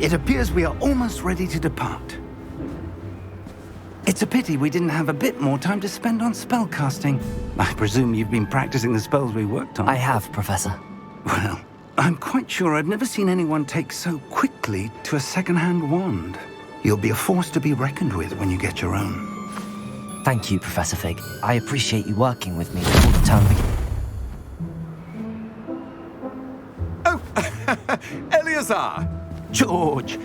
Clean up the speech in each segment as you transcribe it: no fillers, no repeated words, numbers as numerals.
It appears we are almost ready to depart. It's a pity we didn't have a bit more time to spend on spellcasting. I presume you've been practicing the spells we worked on. I have, Professor. Well, I'm quite sure I've never seen anyone take so quickly to a second-hand wand. You'll be a force to be reckoned with when you get your own. Thank you, Professor Fig. I appreciate you working with me before the term begins. Oh, Eleazar! George,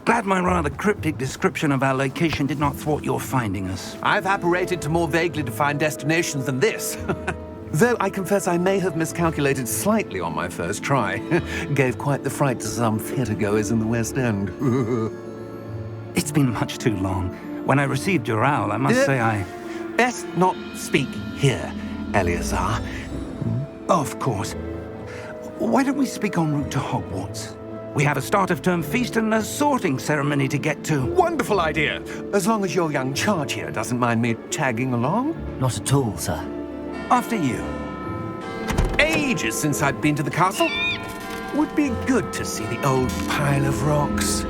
glad my rather cryptic description of our location did not thwart your finding us. I've apparated to more vaguely defined destinations than this. Though I confess I may have miscalculated slightly on my first try. Gave quite the fright to some theatre-goers in the West End. It's been much too long. When I received your owl, I must say I... Best not speak here, Eleazar. Of course. Why don't we speak en route to Hogwarts? We have a start-of-term feast and a sorting ceremony to get to. Wonderful idea! As long as your young charge here doesn't mind me tagging along. Not at all, sir. After you. Ages since I'd been to the castle. Would be good to see the old pile of rocks.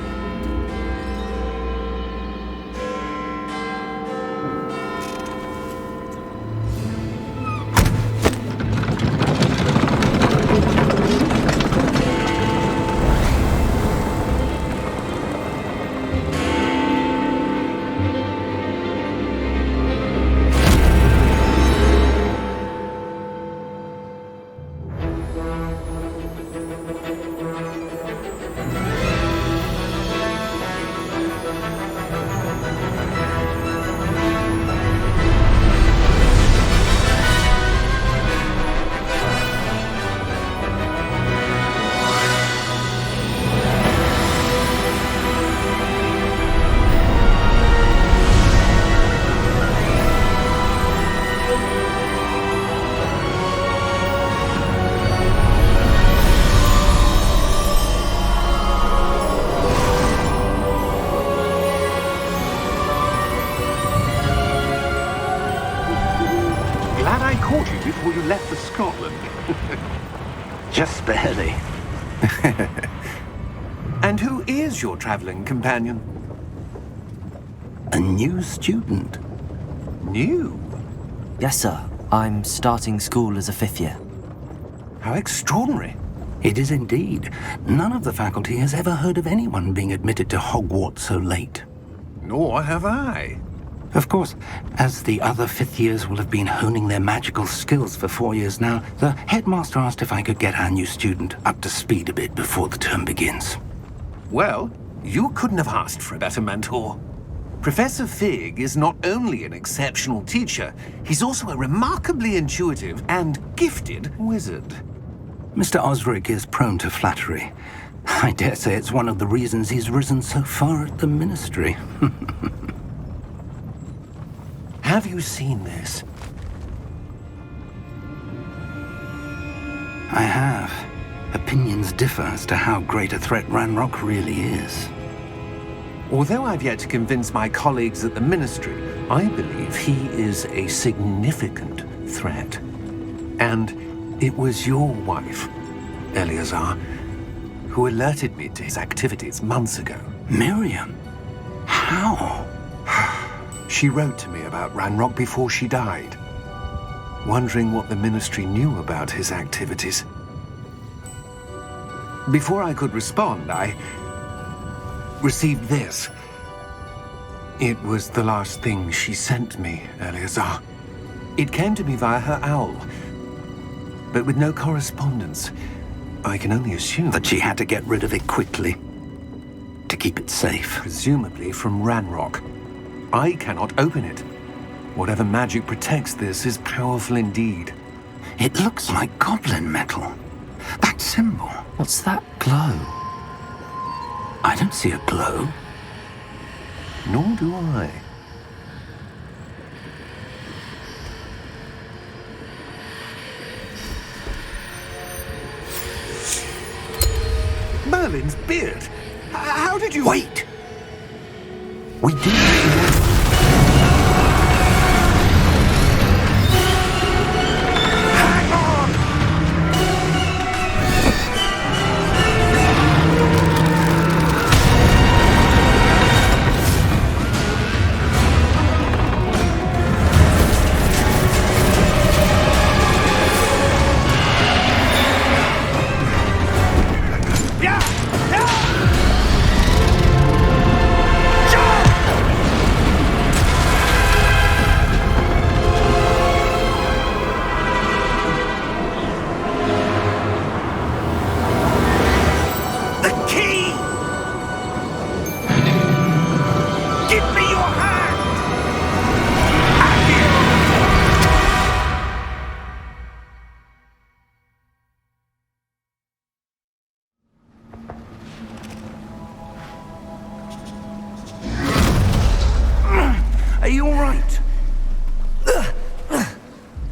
Before you left for Scotland. Just barely. And who is your traveling companion? A new student. New? Yes, sir. I'm starting school as a 5th year. How extraordinary. It is indeed. None of the faculty has ever heard of anyone being admitted to Hogwarts so late. Nor have I. Of course, as the other 5th years will have been honing their magical skills for 4 years now, the headmaster asked if I could get our new student up to speed a bit before the term begins. Well, you couldn't have asked for a better mentor. Professor Fig is not only an exceptional teacher, he's also a remarkably intuitive and gifted wizard. Mr. Osric is prone to flattery. I dare say it's one of the reasons he's risen so far at the ministry. Have you seen this? I have. Opinions differ as to how great a threat Ranrock really is. Although I've yet to convince my colleagues at the Ministry, I believe he is a significant threat. And it was your wife, Eleazar, who alerted me to his activities months ago. Miriam? How? She wrote to me about Ranrock before she died, wondering what the Ministry knew about his activities. Before I could respond, I received this. It was the last thing she sent me, Eleazar. It came to me via her owl, but with no correspondence. I can only assume That she had to get rid of it quickly, to keep it safe. presumably from Ranrock. I cannot open it. Whatever magic protects this is powerful indeed. It looks like goblin metal. That symbol. What's that glow? I don't see a glow. Nor do I. Merlin's beard! How did you... Wait! We do. Hang on!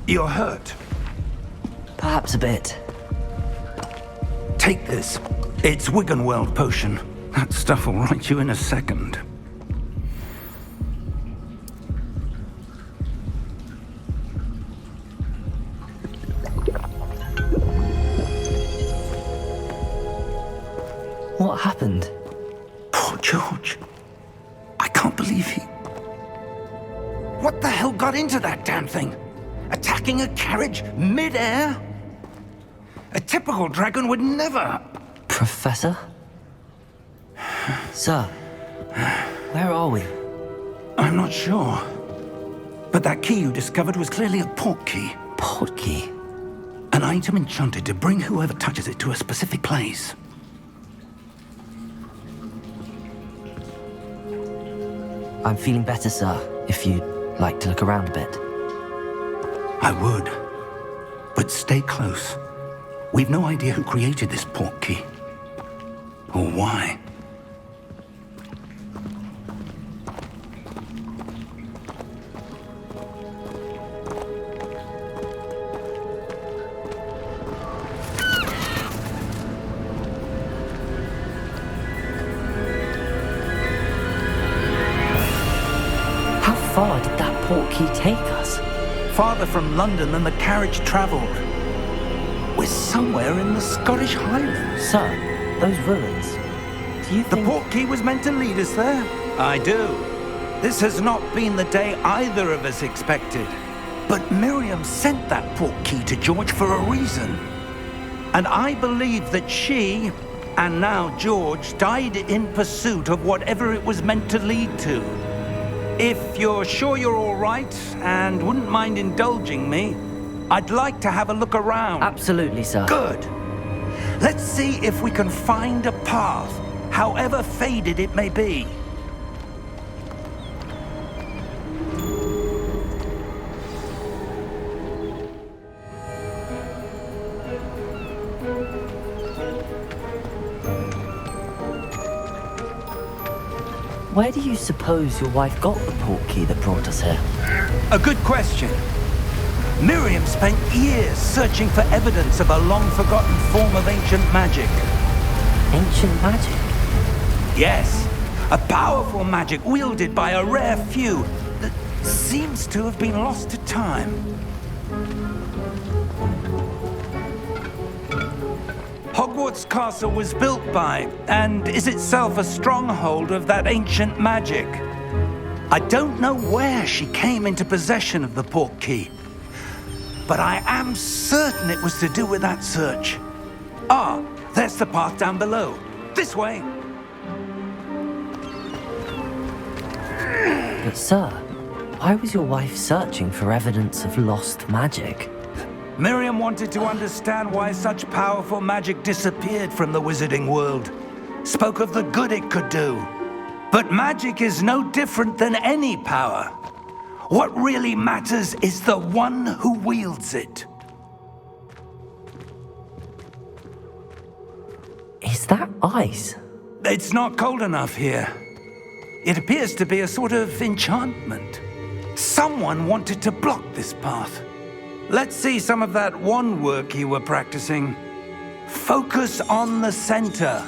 You're hurt. Perhaps a bit. Take this. It's Wiggenweld potion. That stuff will right you in a second. What happened? Poor George. I can't believe he... What the hell got into that damn thing? Attacking a carriage mid-air? A typical dragon would never... Professor? Sir, where are we? I'm not sure. But that key you discovered was clearly a port key. Port key? An item enchanted to bring whoever touches it to a specific place. I'm feeling better, sir, if you'd like to look around a bit. I would. But stay close. We've no idea who created this port key. Or why. How far did that port key take us? Farther from London than the carriage travelled. We're somewhere in the Scottish Highlands. Sir, those ruins. Do you The think... port key was meant to lead us there? I do. This has not been the day either of us expected. But Miriam sent that port key to George for a reason. And I believe that she, and now George, died in pursuit of whatever it was meant to lead to. If you're sure you're all right and wouldn't mind indulging me, I'd like to have a look around. Absolutely, sir. Good. Let's see if we can find a path, however faded it may be. Where do you suppose your wife got the port key that brought us here? A good question. Miriam spent years searching for evidence of a long-forgotten form of ancient magic. Ancient magic? Yes, a powerful magic wielded by a rare few that seems to have been lost to time. Hogwarts Castle was built by, and is itself a stronghold of that ancient magic. I don't know where she came into possession of the port key, but I am certain it was to do with that search. Ah, there's the path down below. This way. But sir, why was your wife searching for evidence of lost magic? Miriam wanted to understand why such powerful magic disappeared from the wizarding world. Spoke of the good it could do. But magic is no different than any power. What really matters is the one who wields it. Is that ice? It's not cold enough here. It appears to be a sort of enchantment. Someone wanted to block this path. Let's see some of that wand work you were practicing. Focus on the center.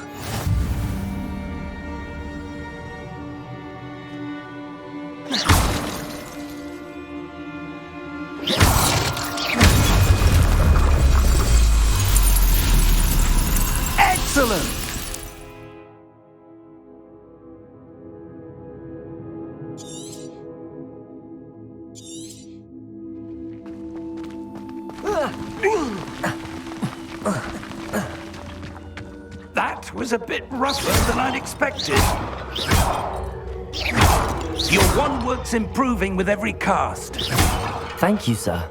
Excellent! That was a bit rougher than I'd expected. Your wand work's improving with every cast. Thank you, sir.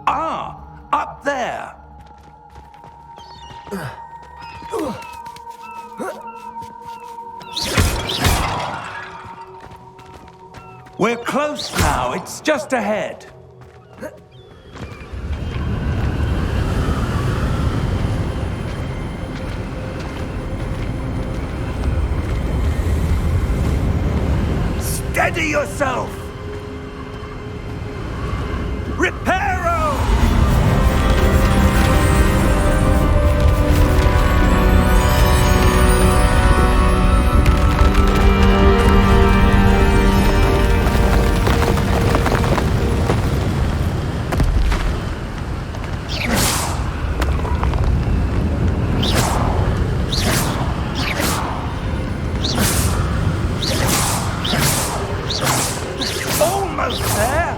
Ah, up there. We're close now. It's just ahead. Steady yourself! Reparo! Almost there!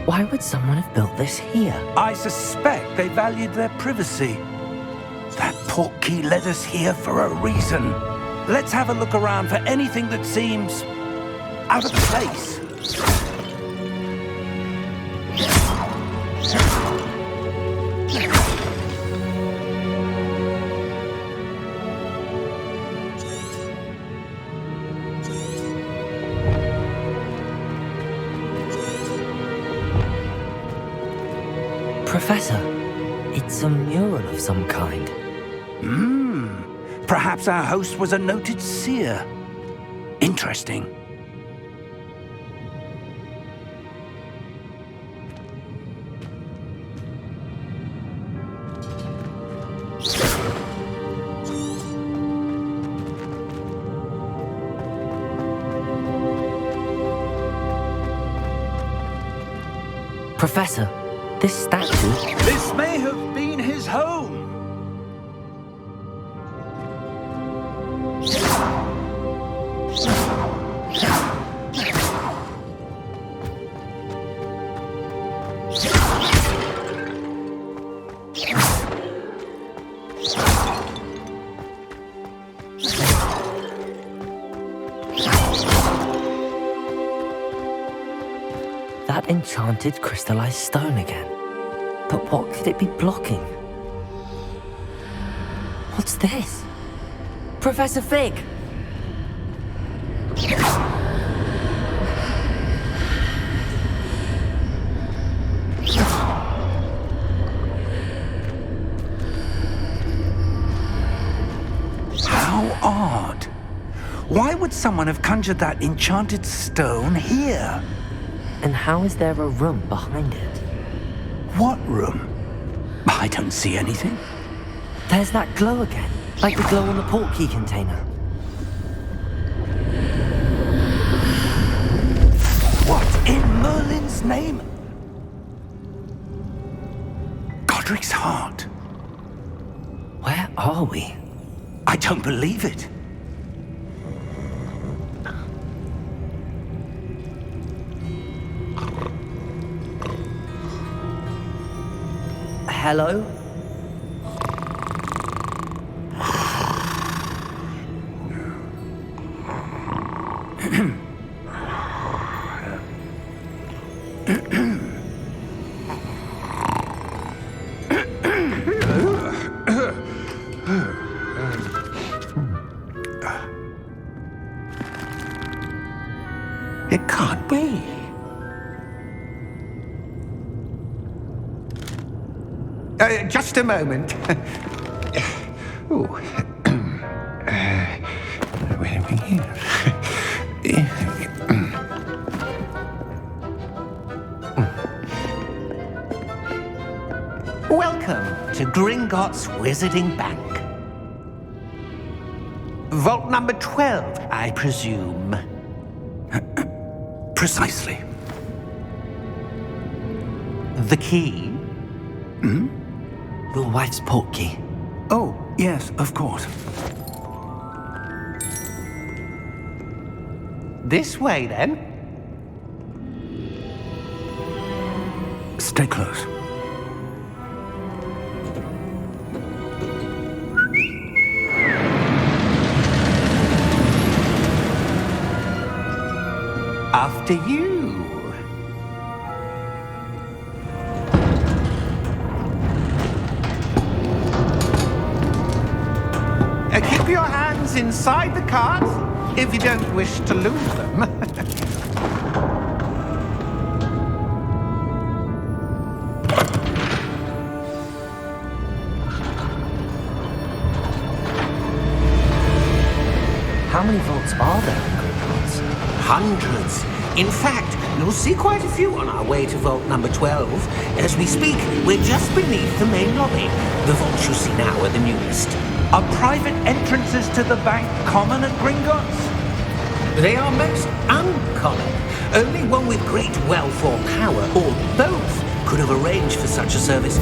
Why would someone have built this here? I suspect they valued their privacy. That portkey led us here for a reason. Let's have a look around for anything that seems out of place. Professor, it's a mural of some kind. Perhaps our host was a noted seer. Interesting. Professor, this statue... This may have been his home. That enchanted crystallized stone again. But what could it be blocking? What's this? Professor Fig! How odd. Why would someone have conjured that enchanted stone here? And how is there a room behind it? What room? I don't see anything. There's that glow again, like the glow on the portkey container. What in Merlin's name? Godric's heart. Where are we? I don't believe it. Hello? It can't be. Just a moment. Oh. Wait a minute. Welcome to Gringotts Wizarding Bank. Vault number 12, I presume. Precisely. The key? Your wife's portkey. Oh, yes, of course. This way, then. Stay close. after you. Keep your hands inside the cart if you don't wish to lose them. How many vaults are there in Gringotts? Hundreds. In fact, you'll see quite a few on our way to vault number 12. As we speak, we're just beneath the main lobby. The vaults you see now are the newest. Are private entrances to the bank common at Gringotts? They are most uncommon. Only one with great wealth or power, or both, could have arranged for such a service.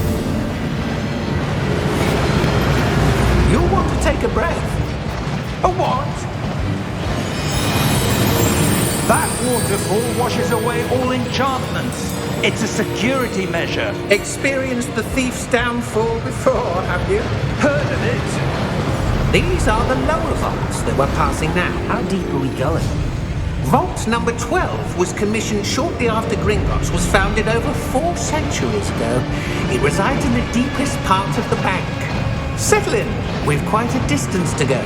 You'll want to take a breath. A what? That waterfall washes away all enchantments. It's a security measure. Experienced the thief's downfall before, have you? Heard of it? These are the lower vaults that we're passing now. How deep are we going? Vault number 12 was commissioned shortly after Gringotts was founded over 4 centuries ago. It resides in the deepest part of the bank. Settle in. We've quite a distance to go.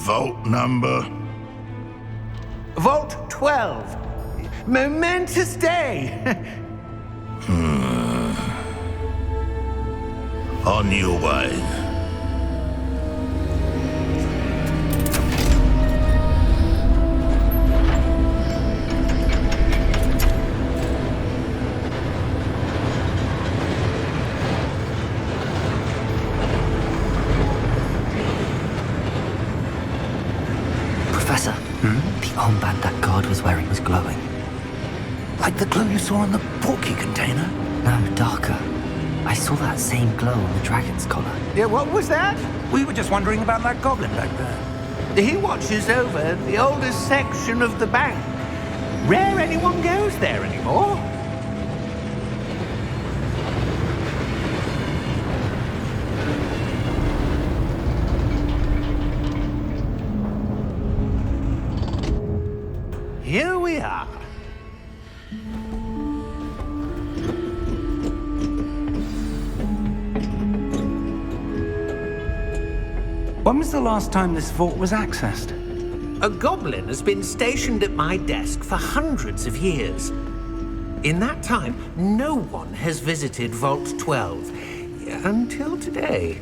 Vault number? Vault 12. Momentous day. On your way. Professor, the armband that guard was wearing was glowing. Like the glow you saw on the portkey container? No, darker. I saw that same glow on the dragon's collar. Yeah, what was that? We were just wondering about that goblin back there. He watches over the oldest section of the bank. Rare anyone goes there anymore. Here we are. When was the last time this vault was accessed? A goblin has been stationed at my desk for hundreds of years. In that time, no one has visited Vault 12. Until today.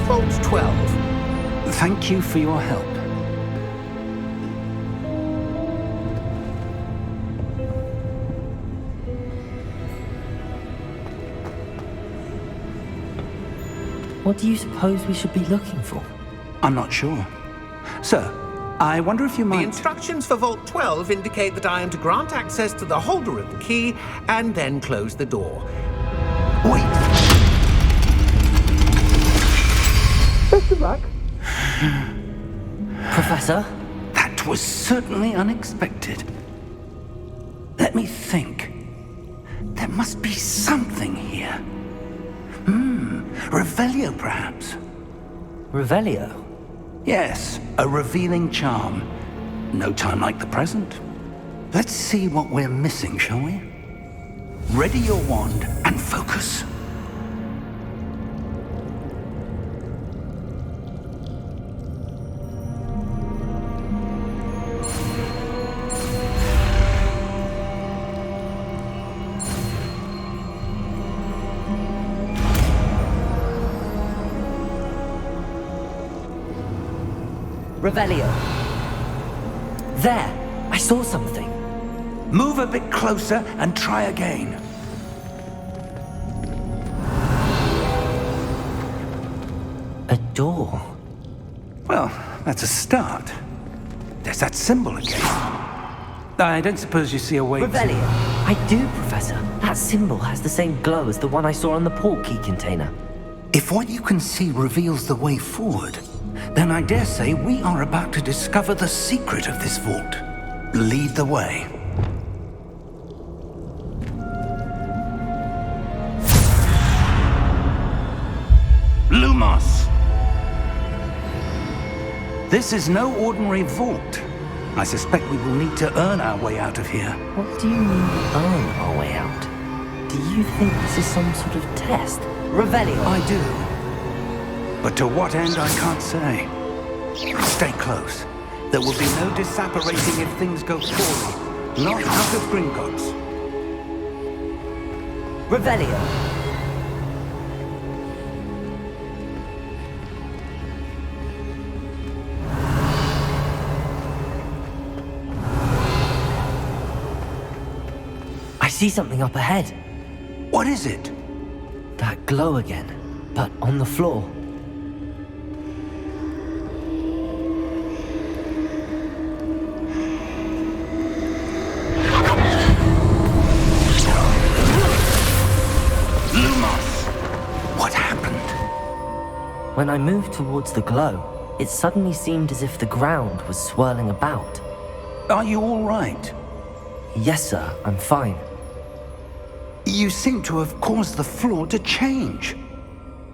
Vault 12. Thank you for your help. What do you suppose we should be looking for? I'm not sure. Sir, I wonder if you The might... instructions for Vault 12 indicate that I am to grant access to the holder of the key and then close the door. Wait! Best of luck. Professor? That was certainly unexpected. Let me think. There must be something here. Revelio, perhaps? Revelio? Yes, a revealing charm. No time like the present. Let's see what we're missing, shall we? Ready your wand and focus. Revelio. There! I saw something. Move a bit closer and try again. A door. Well, that's a start. There's that symbol again. I don't suppose you see a way to... Revelio! I do, Professor. That symbol has the same glow as the one I saw on the port key container. If what you can see reveals the way forward, then I dare say we are about to discover the secret of this vault. Lead the way. Lumos! This is no ordinary vault. I suspect we will need to earn our way out of here. What do you mean, earn our way out? Do you think this is some sort of test? Revelio! I do. But to what end, I can't say. Stay close. There will be no disapparating if things go poorly. Not out of Gringotts. Revelio! I see something up ahead. What is it? That glow again, but on the floor. Lumos! What happened? When I moved towards the glow, it suddenly seemed as if the ground was swirling about. Are you all right? Yes, sir, I'm fine. You seem to have caused the floor to change.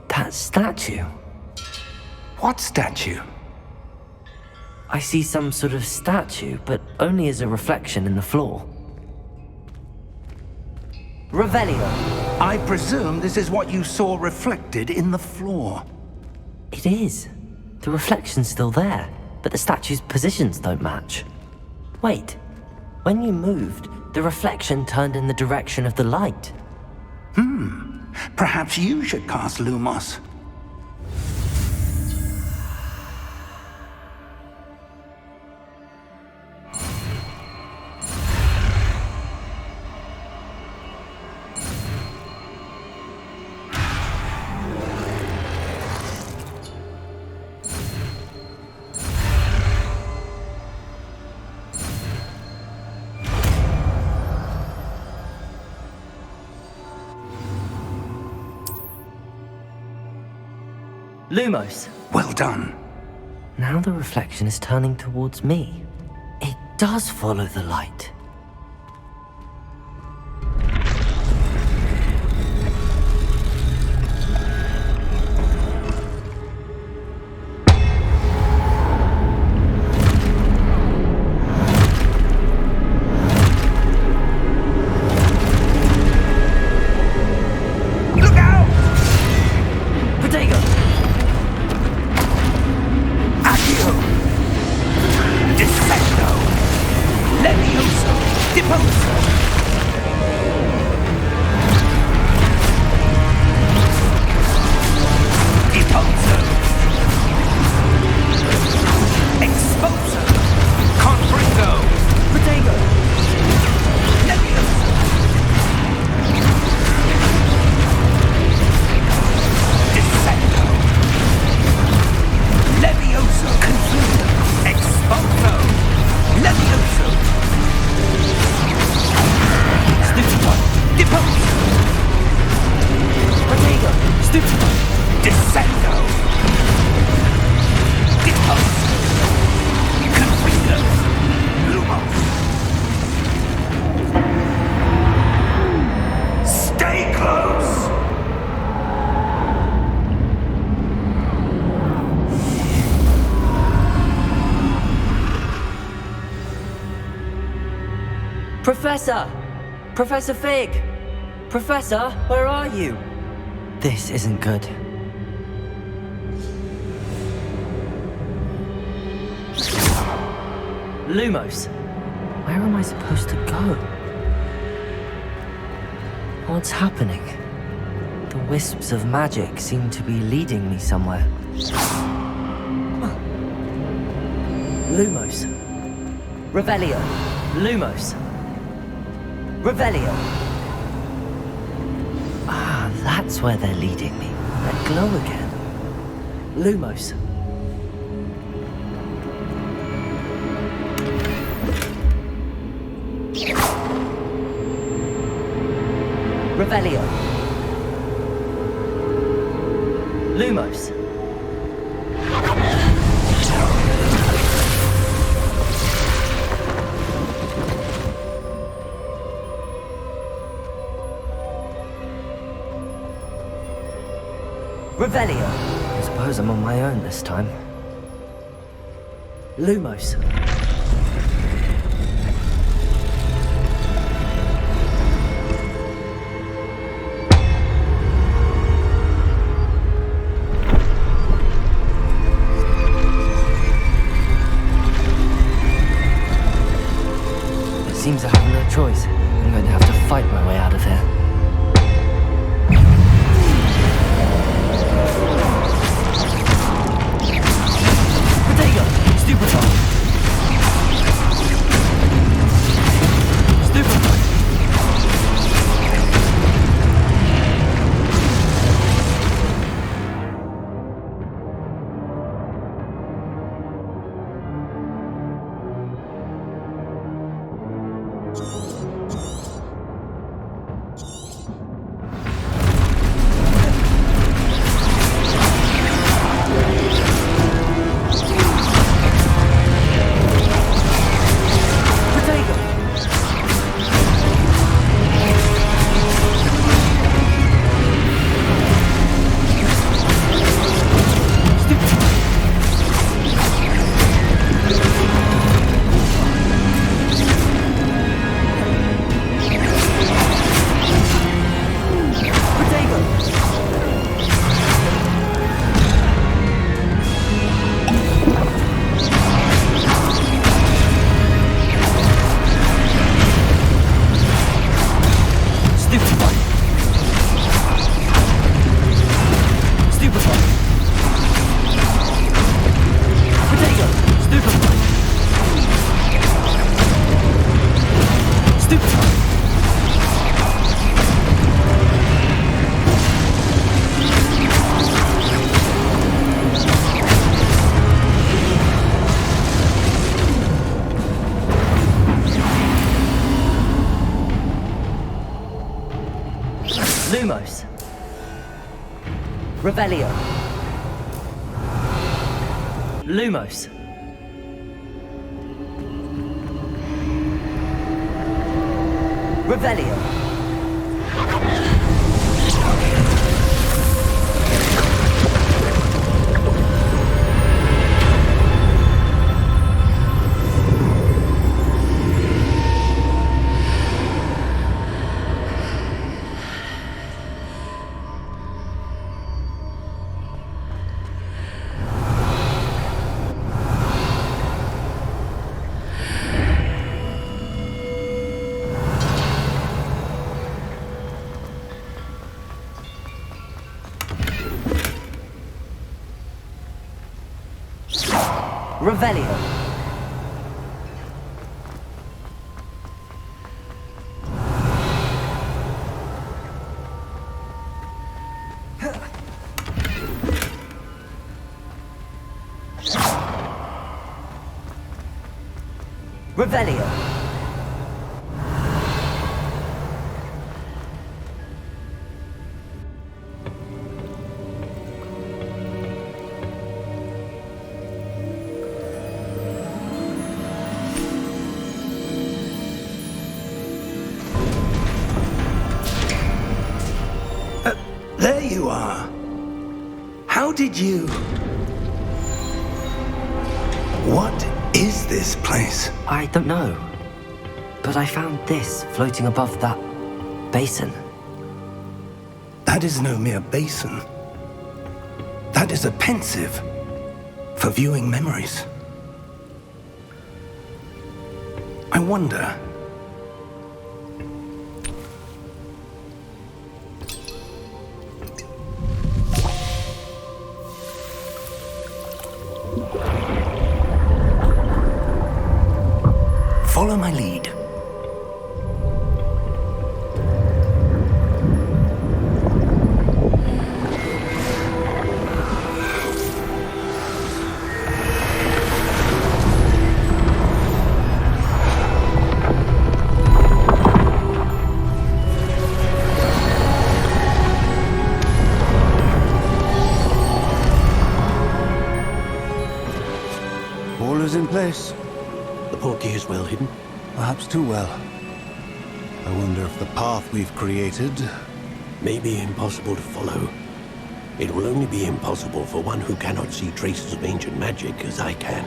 That statue. What statue? I see some sort of statue, but only as a reflection in the floor. Revelio! I presume this is what you saw reflected in the floor. It is. The reflection's still there, but the statue's positions don't match. Wait. When you moved, the reflection turned in the direction of the light. Perhaps you should cast Lumos. Lumos! Well done. Now the reflection is turning towards me. It does follow the light. Professor! Professor Fig! Professor, where are you? This isn't good. Lumos, where am I supposed to go? What's happening? The wisps of magic seem to be leading me somewhere. Lumos. Revelio. Lumos. Revelio. Ah, that's where they're leading me. That glow again. Lumos. Revelio. Lumos. Revelio. I suppose I'm on my own this time. Lumos. It seems I have no choice. I'm going to have to fight my way out of here. Lumos. Revelio. Lumos. Revelio. Revelio. Revelio. There you are. How did you... What is this place? I don't know. But I found this floating above that basin. That is no mere basin. That is a pensive for viewing memories. I wonder... Follow my lead. perhaps too well. I wonder if the path we've created may be impossible to follow. It will only be impossible for one who cannot see traces of ancient magic as I can.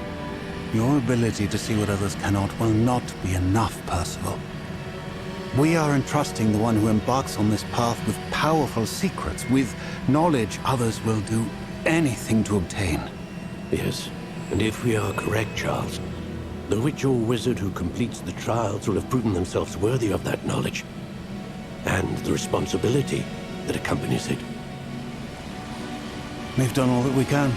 Your ability to see what others cannot will not be enough, Percival. We are entrusting the one who embarks on this path with powerful secrets, with knowledge others will do anything to obtain. Yes, and if we are correct, Charles, the witch or wizard who completes the trials will have proven themselves worthy of that knowledge, and the responsibility that accompanies it. We've done all that we can.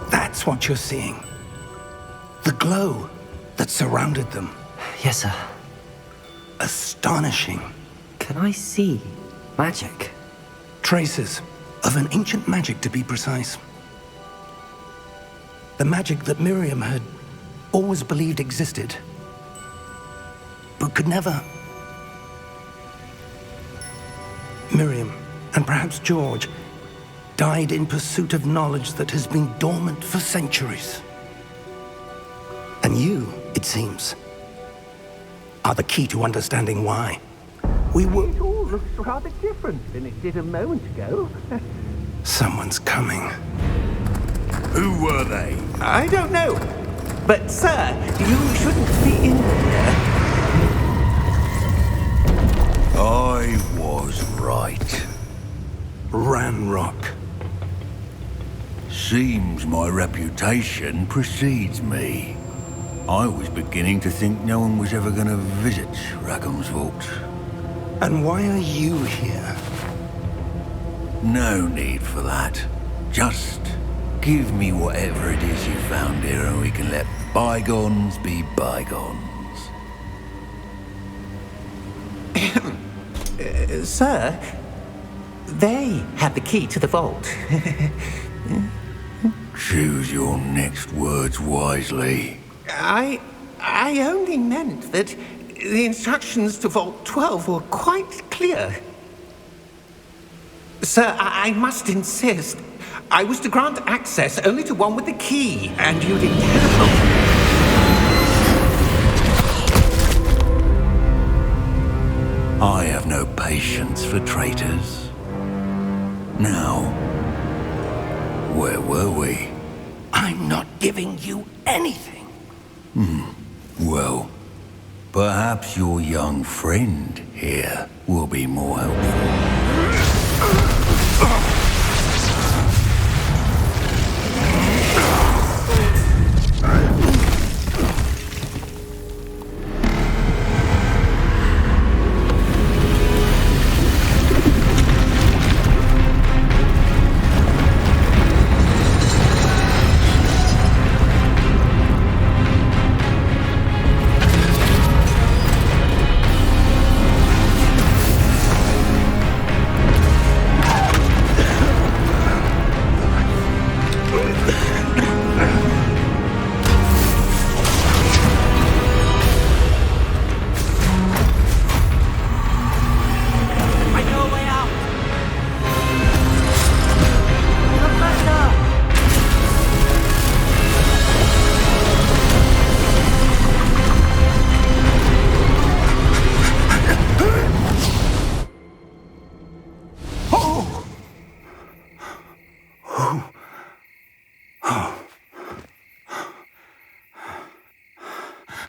That's what you're seeing. The glow that surrounded them. Yes, sir. Astonishing. Can I see magic? Traces of an ancient magic, to be precise. The magic that Miriam had always believed existed, but could never. Miriam, and perhaps George, died in pursuit of knowledge that has been dormant for centuries. And you, it seems, are the key to understanding why. It all looks rather different than it did a moment ago. Someone's coming. Who were they? I don't know. But, sir, you shouldn't be in here. I was right. Ranrock. Seems my reputation precedes me. I was beginning to think no one was ever going to visit Rackham's vault. And why are you here? No need for that. Just give me whatever it is you found here and we can let bygones be bygones. Sir, they had the key to the vault. Choose your next words wisely. I only meant that the instructions to Vault 12 were quite clear. Sir, I must insist. I was to grant access only to one with the key, and you didn't have. I have no patience for traitors. Now, where were we? I'm not giving you anything. Well, perhaps your young friend here will be more helpful.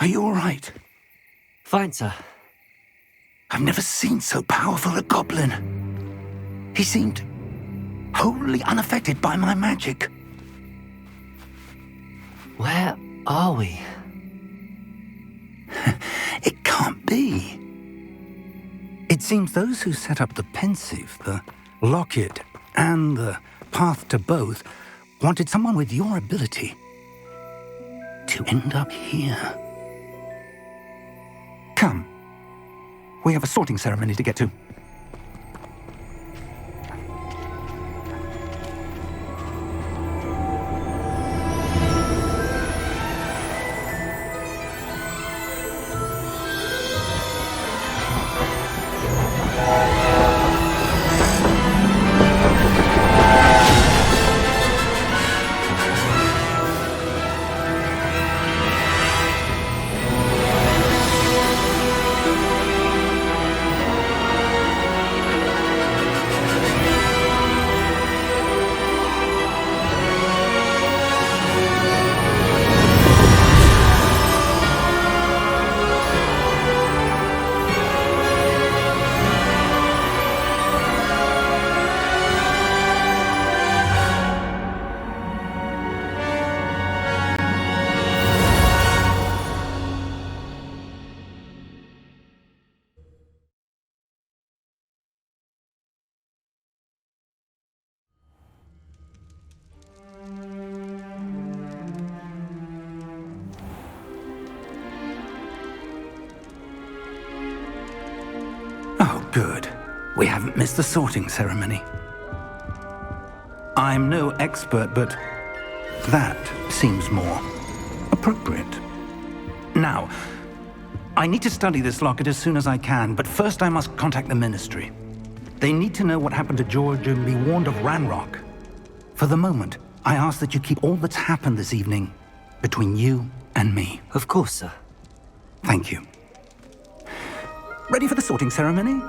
Are you all right? Fine, sir. I've never seen so powerful a goblin. He seemed wholly unaffected by my magic. Where are we? It can't be. It seems those who set up the pensive, the locket, and the path to both wanted someone with your ability to end up here. Come. We have a sorting ceremony to get to. Oh, good. We haven't missed the sorting ceremony. I'm no expert, but that seems more appropriate. Now, I need to study this locket as soon as I can, but first I must contact the Ministry. They need to know what happened to George and be warned of Ranrock. For the moment, I ask that you keep all that's happened this evening between you and me. Of course, sir. Thank you. Ready for the sorting ceremony?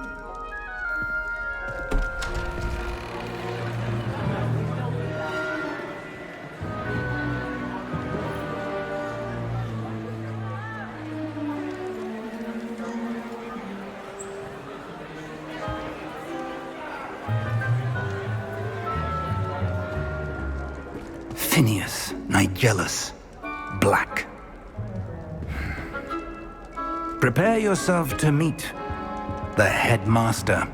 Phineas, Nigellus, Black. Prepare yourself to meet the headmaster.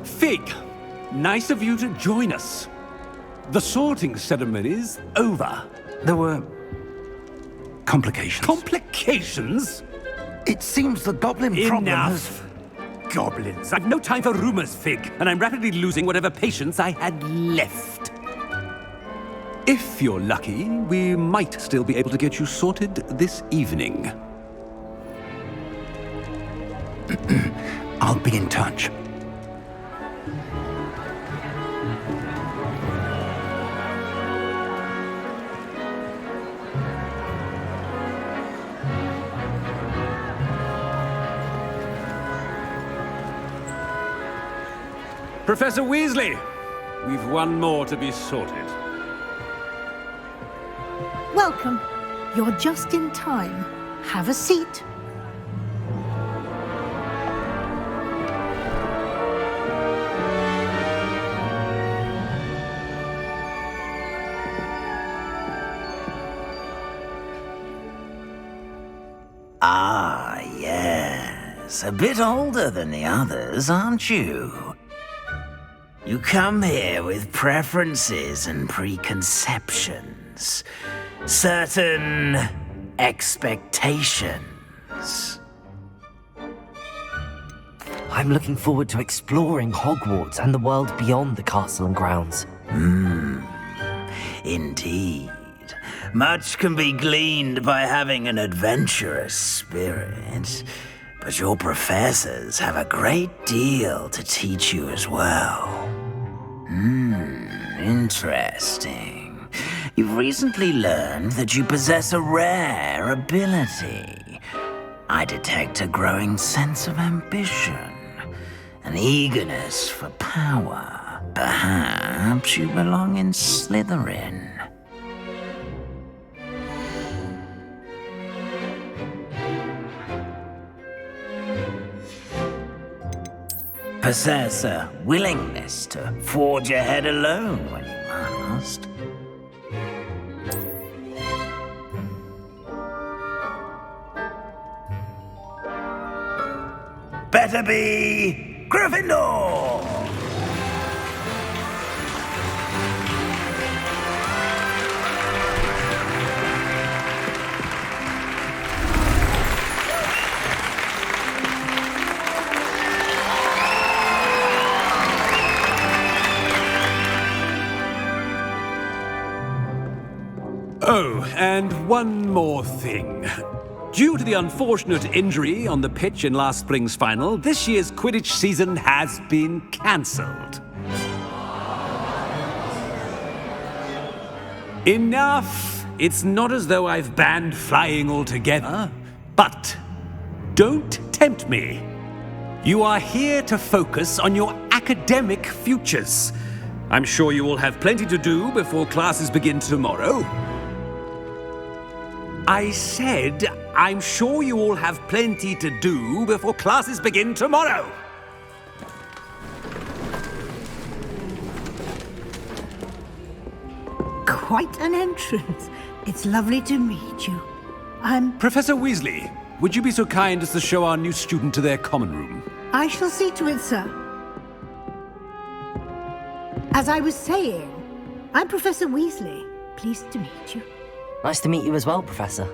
Fig, nice of you to join us. The sorting ceremony's over. There were complications. Complications? It seems the goblin problem has... Enough! Goblins. I've no time for rumors, Fig, and I'm rapidly losing whatever patience I had left. If you're lucky, we might still be able to get you sorted this evening. I'll be in touch. Professor Weasley, we've one more to be sorted. Welcome. You're just in time. Have a seat. Ah, yes. A bit older than the others, aren't you? You come here with preferences and preconceptions. Certain expectations. I'm looking forward to exploring Hogwarts and the world beyond the castle and grounds. Indeed. Much can be gleaned by having an adventurous spirit, but your professors have a great deal to teach you as well. Interesting. You've recently learned that you possess a rare ability. I detect a growing sense of ambition, an eagerness for power. Perhaps you belong in Slytherin. Possess a willingness to forge ahead alone when you must. Better be Gryffindor! Oh, and one more thing. Due to the unfortunate injury on the pitch in last spring's final, this year's Quidditch season has been cancelled. Enough! It's not as though I've banned flying altogether, but don't tempt me. You are here to focus on your academic futures. I'm sure you will have plenty to do before classes begin tomorrow. I said, I'm sure you all have plenty to do before classes begin tomorrow. Quite an entrance. It's lovely to meet you. Professor Weasley, would you be so kind as to show our new student to their common room? I shall see to it, sir. As I was saying, I'm Professor Weasley. Pleased to meet you. Nice to meet you as well, Professor.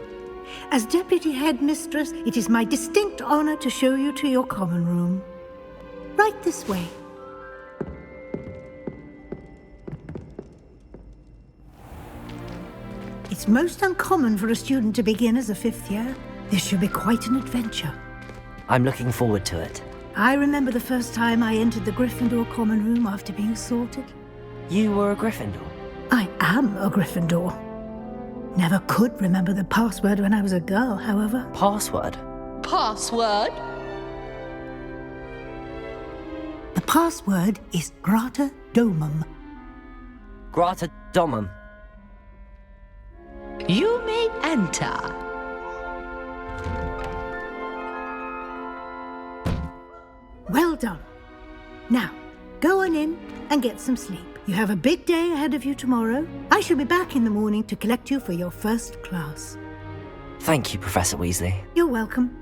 As Deputy Headmistress, it is my distinct honor to show you to your common room. Right this way. It's most uncommon for a student to begin as a 5th year. This should be quite an adventure. I'm looking forward to it. I remember the first time I entered the Gryffindor common room after being sorted. You were a Gryffindor? I am a Gryffindor. Never could remember the password when I was a girl, however. Password? Password? The password is Grata Domum. Grata Domum. You may enter. Well done. Now, go on in and get some sleep. You have a big day ahead of you tomorrow. I shall be back in the morning to collect you for your first class. Thank you, Professor Weasley. You're welcome.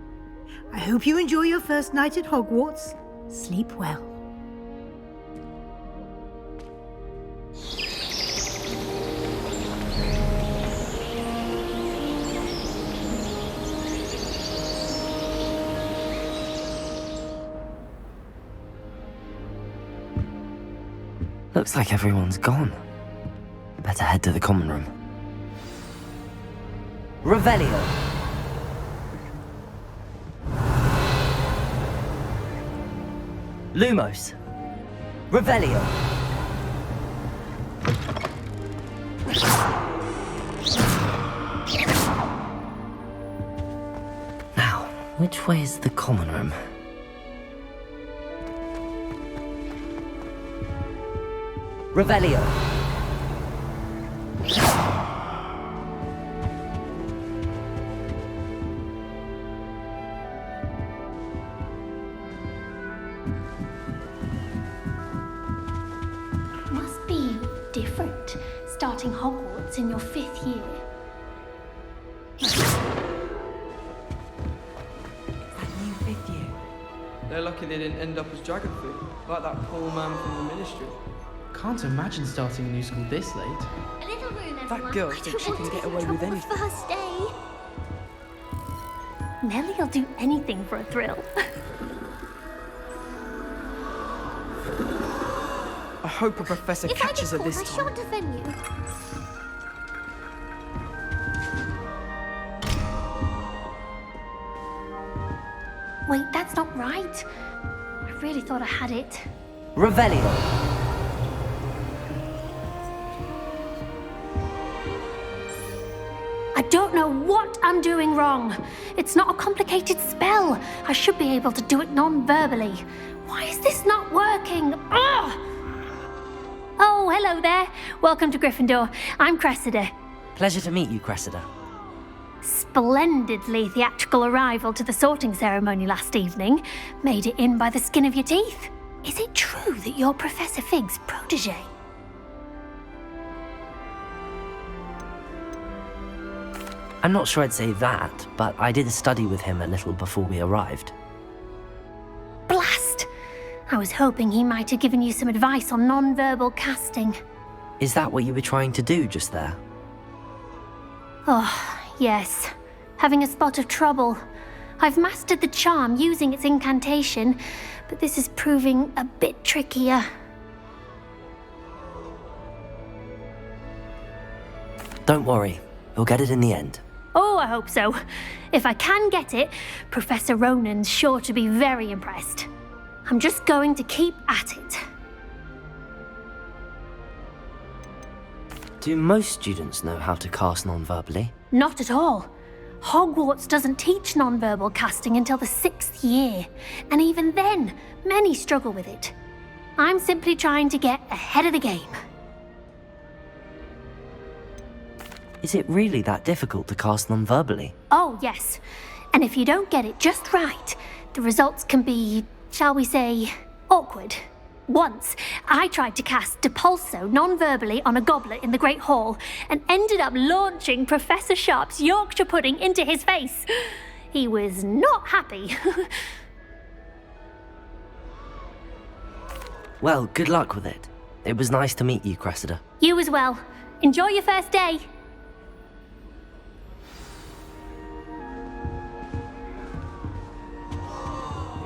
I hope you enjoy your first night at Hogwarts. Sleep well. Looks like everyone's gone. Better head to the common room. Revelio! Lumos! Revelio! Now, which way is the common room? Revelio! Must be different, starting Hogwarts in your 5th year. That new 5th year. They're lucky they didn't end up as dragon food, like that poor man from the Ministry. Can't imagine starting a new school this late. A little room, everyone. That girl thinks she can get away with anything. First day. Nellie'll do anything for a thrill. I hope a professor catches her this I time. shan't defend you. Wait, that's not right. I really thought I had it. Revelio! I don't know what I'm doing wrong. It's not a complicated spell. I should be able to do it non-verbally. Why is this not working? Ugh! Oh, hello there. Welcome to Gryffindor. I'm Cressida. Pleasure to meet you, Cressida. Splendidly theatrical arrival to the sorting ceremony last evening. Made it in by the skin of your teeth. Is it true that you're Professor Fig's protege? I'm not sure I'd say that, but I did study with him a little before we arrived. Blast! I was hoping he might have given you some advice on non-verbal casting. Is that what you were trying to do just there? Oh, yes. Having a spot of trouble. I've mastered the charm using its incantation, but this is proving a bit trickier. Don't worry, you'll get it in the end. Oh, I hope so. If I can get it, Professor Ronan's sure to be very impressed. I'm just going to keep at it. Do most students know how to cast non-verbally? Not at all. Hogwarts doesn't teach non-verbal casting until the 6th year, and even then, many struggle with it. I'm simply trying to get ahead of the game. Is it really that difficult to cast non-verbally? Oh, yes. And if you don't get it just right, the results can be, shall we say, awkward. Once, I tried to cast Depulso non-verbally on a goblet in the Great Hall and ended up launching Professor Sharp's Yorkshire pudding into his face. He was not happy. Well, good luck with it. It was nice to meet you, Cressida. You as well. Enjoy your first day.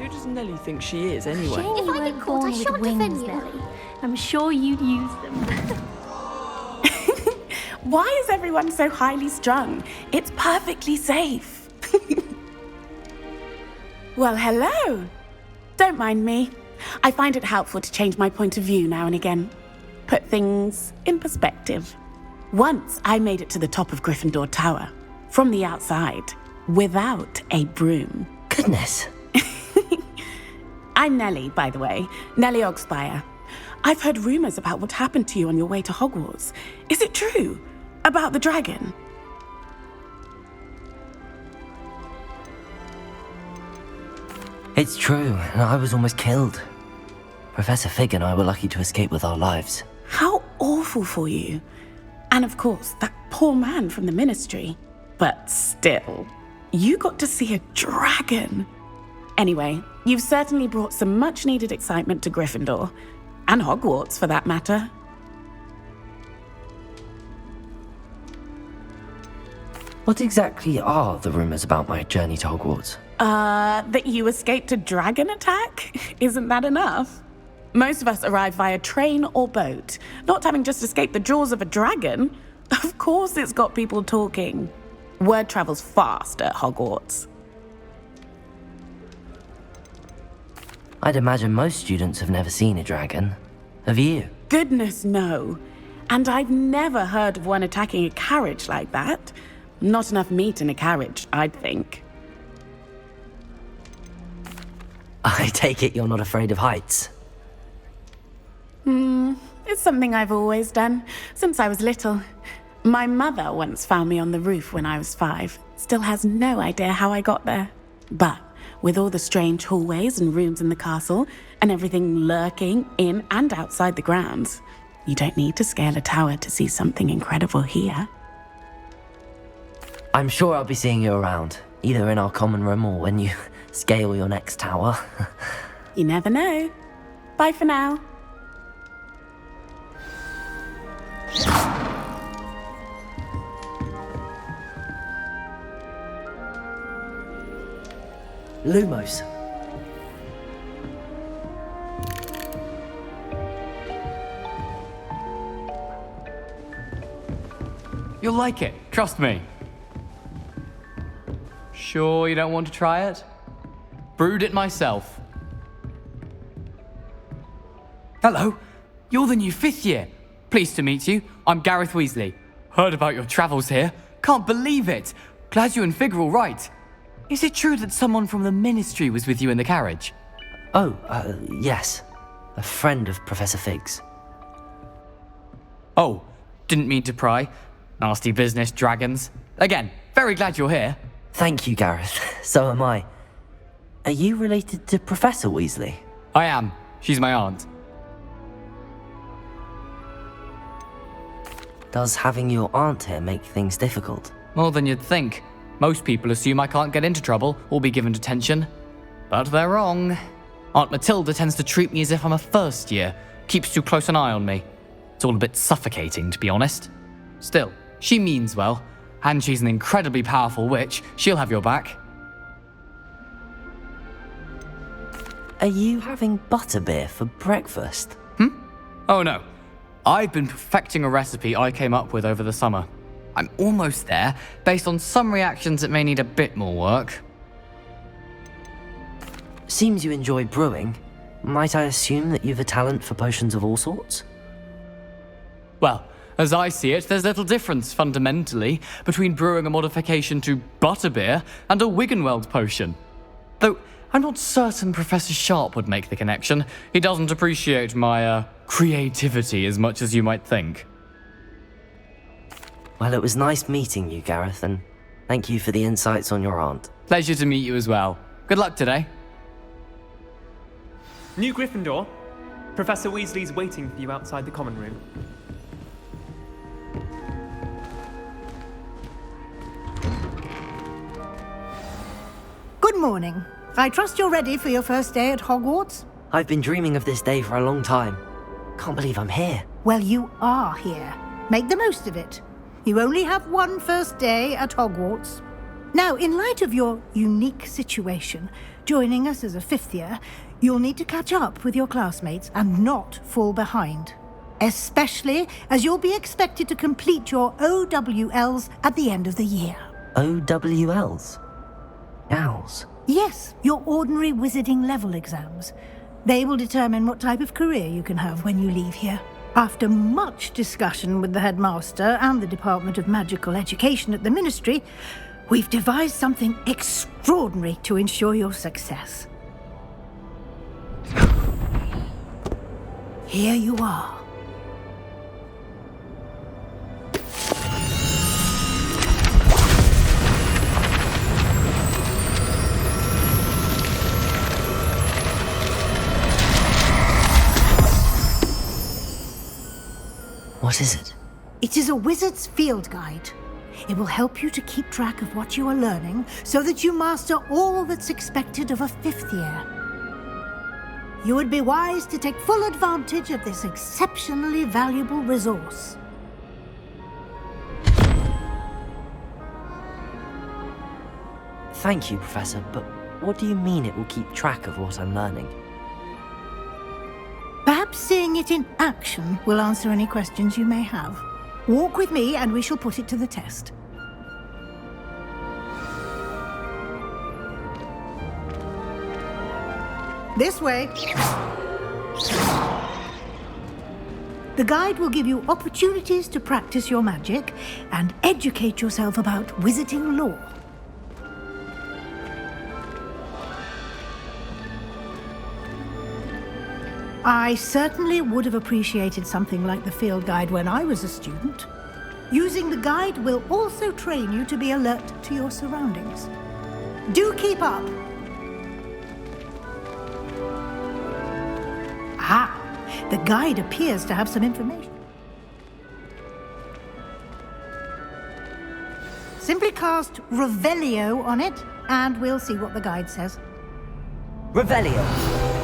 Who does Nellie think she is, anyway? Shame you weren't born with wings, Nellie. I'm sure you'd use them. Why is everyone so highly strung? It's perfectly safe. Well, hello. Don't mind me. I find it helpful to change my point of view now and again. Put things in perspective. Once I made it to the top of Gryffindor Tower, from the outside, without a broom. Goodness. I'm Nellie, by the way. Nellie Ogspire. I've heard rumors about what happened to you on your way to Hogwarts. Is it true? About the dragon? It's true, and I was almost killed. Professor Fig and I were lucky to escape with our lives. How awful for you. And of course, that poor man from the Ministry. But still, you got to see a dragon. Anyway, you've certainly brought some much-needed excitement to Gryffindor. And Hogwarts, for that matter. What exactly are the rumors about my journey to Hogwarts? That you escaped a dragon attack? Isn't that enough? Most of us arrive via train or boat, not having just escaped the jaws of a dragon. Of course it's got people talking. Word travels fast at Hogwarts. I'd imagine most students have never seen a dragon. Have you? Goodness, no. And I've never heard of one attacking a carriage like that. Not enough meat in a carriage, I'd think. I take it you're not afraid of heights. It's something I've always done, since I was little. My mother once found me on the roof when I was 5. Still has no idea how I got there. But with all the strange hallways and rooms in the castle, and everything lurking in and outside the grounds, you don't need to scale a tower to see something incredible here. I'm sure I'll be seeing you around, either in our common room or when you scale your next tower. You never know. Bye for now. Lumos. You'll like it, trust me. Sure you don't want to try it? Brewed it myself. Hello, you're the new 5th year. Pleased to meet you. I'm Gareth Weasley. Heard about your travels here. Can't believe it. Glad you and Fig are all right. Is it true that someone from the Ministry was with you in the carriage? Oh, yes. A friend of Professor Fig's. Oh, didn't mean to pry. Nasty business, dragons. Again, very glad you're here. Thank you, Gareth. So am I. Are you related to Professor Weasley? I am. She's my aunt. Does having your aunt here make things difficult? More than you'd think. Most people assume I can't get into trouble or be given detention. But they're wrong. Aunt Matilda tends to treat me as if I'm a first year, keeps too close an eye on me. It's all a bit suffocating, to be honest. Still, she means well, and she's an incredibly powerful witch. She'll have your back. Are you having butterbeer for breakfast? Oh no. I've been perfecting a recipe I came up with over the summer. I'm almost there. Based on some reactions, it may need a bit more work. Seems you enjoy brewing. Might I assume that you've a talent for potions of all sorts? Well, as I see it, there's little difference, fundamentally, between brewing a modification to butterbeer and a Wiggenweld potion. Though, I'm not certain Professor Sharp would make the connection. He doesn't appreciate my, creativity as much as you might think. Well, it was nice meeting you, Gareth, and thank you for the insights on your aunt. Pleasure to meet you as well. Good luck today. New Gryffindor. Professor Weasley's waiting for you outside the common room. Good morning. I trust you're ready for your first day at Hogwarts? I've been dreaming of this day for a long time. Can't believe I'm here. Well, you are here. Make the most of it. You only have one first day at Hogwarts. Now, in light of your unique situation, Joining us as a 5th year, you'll need to catch up with your classmates and not fall behind. Especially as you'll be expected to complete your OWLs at the end of the year. OWLs? Owls? Yes, your ordinary wizarding level exams. They will determine what type of career you can have when you leave here. After much discussion with the headmaster and the Department of Magical Education at the Ministry, we've devised something extraordinary to ensure your success. Here you are. What is it? It is a wizard's field guide. It will help you to keep track of what you are learning so that you master all that's expected of a 5th year. You would be wise to take full advantage of this exceptionally valuable resource. Thank you, Professor, but what do you mean it will keep track of what I'm learning? Perhaps seeing it in action will answer any questions you may have. Walk with me and we shall put it to the test. This way. The guide will give you opportunities to practice your magic and educate yourself about wizarding lore. I certainly would have appreciated something like the field guide when I was a student. Using the guide will also train you to be alert to your surroundings. Do keep up! Ah, the guide appears to have some information. Simply cast Revelio on it, and we'll see what the guide says. Revelio!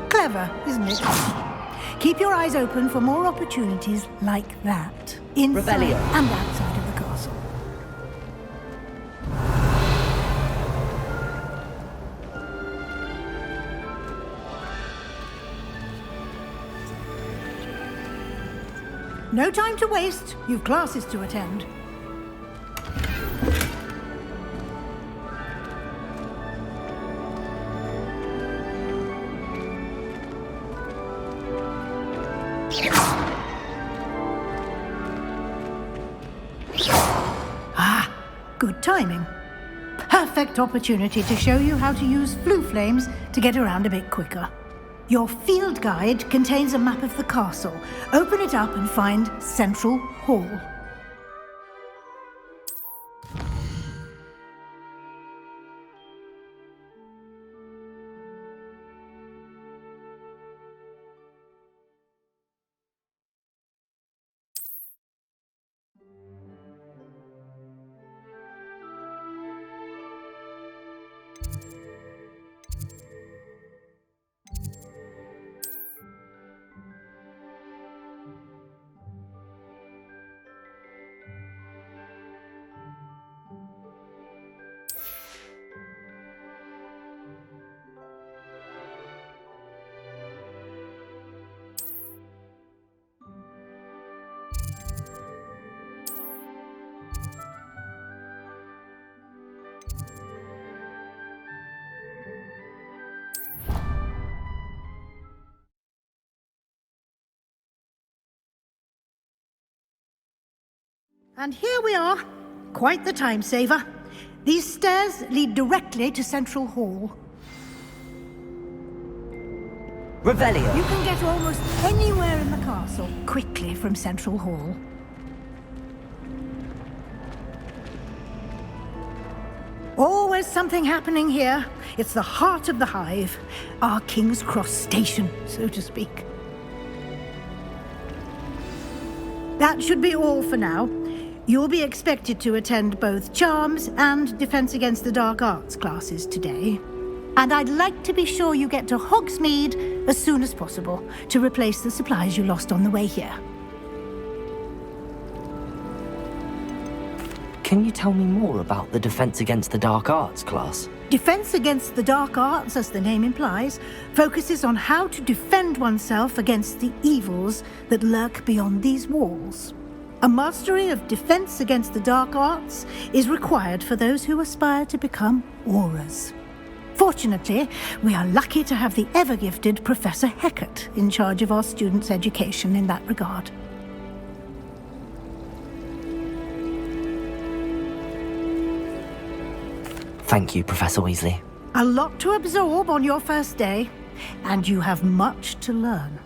Clever, isn't it? Keep your eyes open for more opportunities like that, inside Revelio. and outside of the castle. No time to waste. You've classes to attend. Ah, good timing. Perfect opportunity to show you how to use flue flames to get around a bit quicker. Your field guide contains a map of the castle. Open it up and find Central Hall. And here we are. Quite the time saver. These stairs lead directly to Central Hall. Revelio. You can get almost anywhere in the castle quickly from Central Hall. Always something happening here. It's the heart of the hive. Our King's Cross station, so to speak. That should be all for now. You'll be expected to attend both Charms and Defense Against the Dark Arts classes today. And I'd like to be sure you get to Hogsmeade as soon as possible to replace the supplies you lost on the way here. Can you tell me more about the Defense Against the Dark Arts class? Defense Against the Dark Arts, as the name implies, focuses on how to defend oneself against the evils that lurk beyond these walls. A mastery of Defense Against the Dark Arts is required for those who aspire to become Auras. Fortunately, we are lucky to have the ever-gifted Professor Hecat in charge of our students' education in that regard. Thank you, Professor Weasley. A lot to absorb on your first day, and you have much to learn.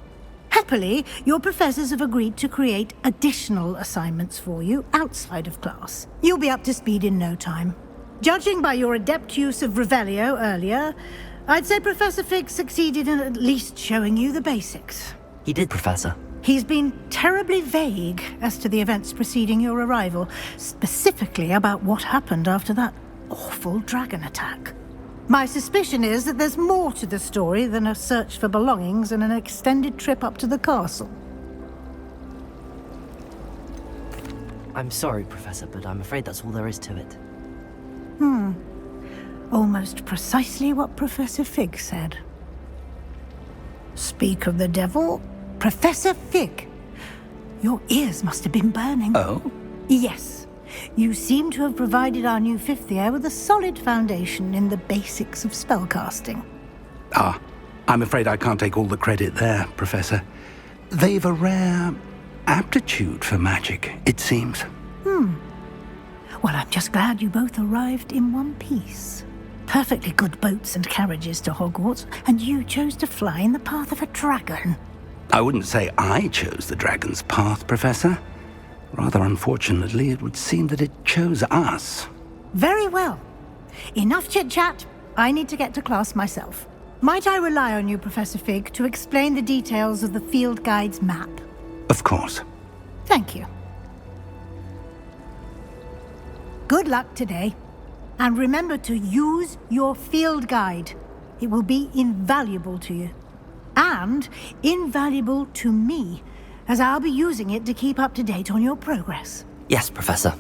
Happily, your professors have agreed to create additional assignments for you outside of class. You'll be up to speed in no time. Judging by your adept use of Revelio earlier, I'd say Professor Fig succeeded in at least showing you the basics. He did, Professor. He's been terribly vague as to the events preceding your arrival, specifically about what happened after that awful dragon attack. My suspicion is that there's more to the story than a search for belongings and an extended trip up to the castle. I'm sorry, Professor, but I'm afraid that's all there is to it. Almost precisely what Professor Fig said. Speak of the devil, Professor Fig. Your ears must have been burning. Oh? Yes. You seem to have provided our new fifth year with a solid foundation in the basics of spellcasting. I'm afraid I can't take all the credit there, Professor. They've a rare aptitude for magic, it seems. Well, I'm just glad you both arrived in one piece. Perfectly good boats and carriages to Hogwarts, and you chose to fly in the path of a dragon. I wouldn't say I chose the dragon's path, Professor. Rather unfortunately, it would seem that it chose us. Very well. Enough chit-chat. I need to get to class myself. Might I rely on you, Professor Fig, to explain the details of the field guide's map? Of course. Thank you. Good luck today. And remember to use your field guide. It will be invaluable to you. And invaluable to me, as I'll be using it to keep up to date on your progress. Yes, Professor.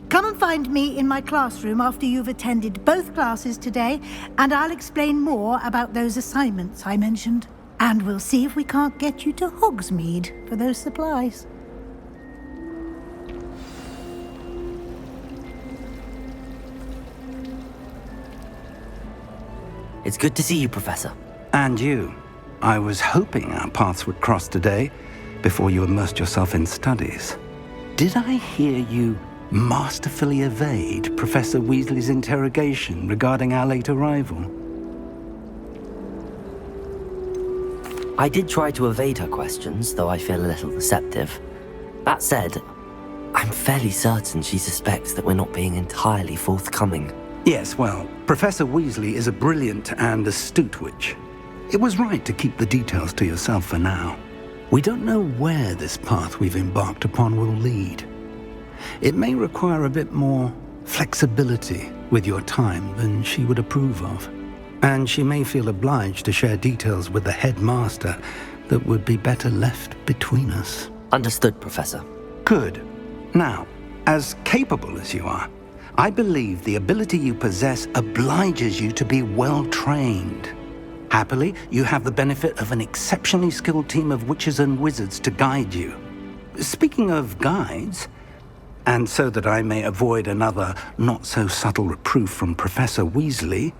Come and find me in my classroom after you've attended both classes today, and I'll explain more about those assignments I mentioned. And we'll see if we can't get you to Hogsmeade for those supplies. It's good to see you, Professor. And you. I was hoping our paths would cross today, before you immersed yourself in studies. Did I hear you masterfully evade Professor Weasley's interrogation regarding our late arrival? I did try to evade her questions, though I feel a little deceptive. That said, I'm fairly certain she suspects that we're not being entirely forthcoming. Yes, well, Professor Weasley is a brilliant and astute witch. It was right to keep the details to yourself for now. We don't know where this path we've embarked upon will lead. It may require a bit more flexibility with your time than she would approve of. And she may feel obliged to share details with the headmaster that would be better left between us. Understood, Professor. Good. Now, as capable as you are, I believe the ability you possess obliges you to be well-trained. Happily, you have the benefit of an exceptionally skilled team of witches and wizards to guide you. Speaking of guides, and so that I may avoid another not-so-subtle reproof from Professor Weasley,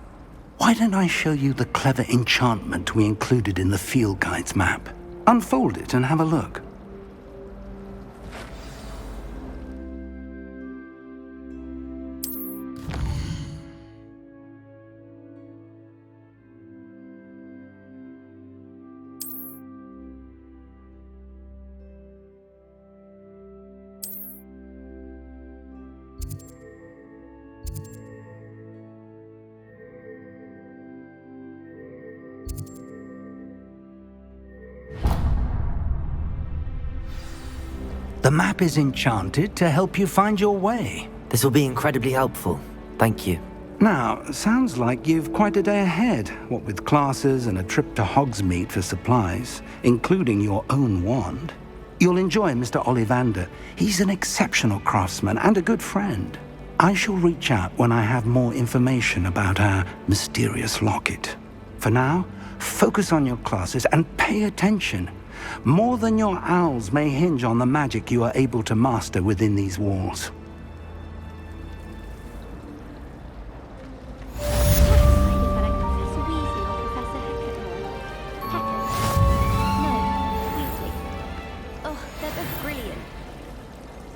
why don't I show you the clever enchantment we included in the field guide's map? Unfold it and have a look. The map is enchanted to help you find your way. This will be incredibly helpful. Thank you. Now, sounds like you've quite a day ahead, what with classes and a trip to Hogsmeade for supplies, including your own wand. You'll enjoy Mr. Ollivander. He's an exceptional craftsman and a good friend. I shall reach out when I have more information about our mysterious locket. For now, focus on your classes and pay attention. More than your owls may hinge on the magic you are able to master within these walls.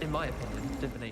In my opinion, divination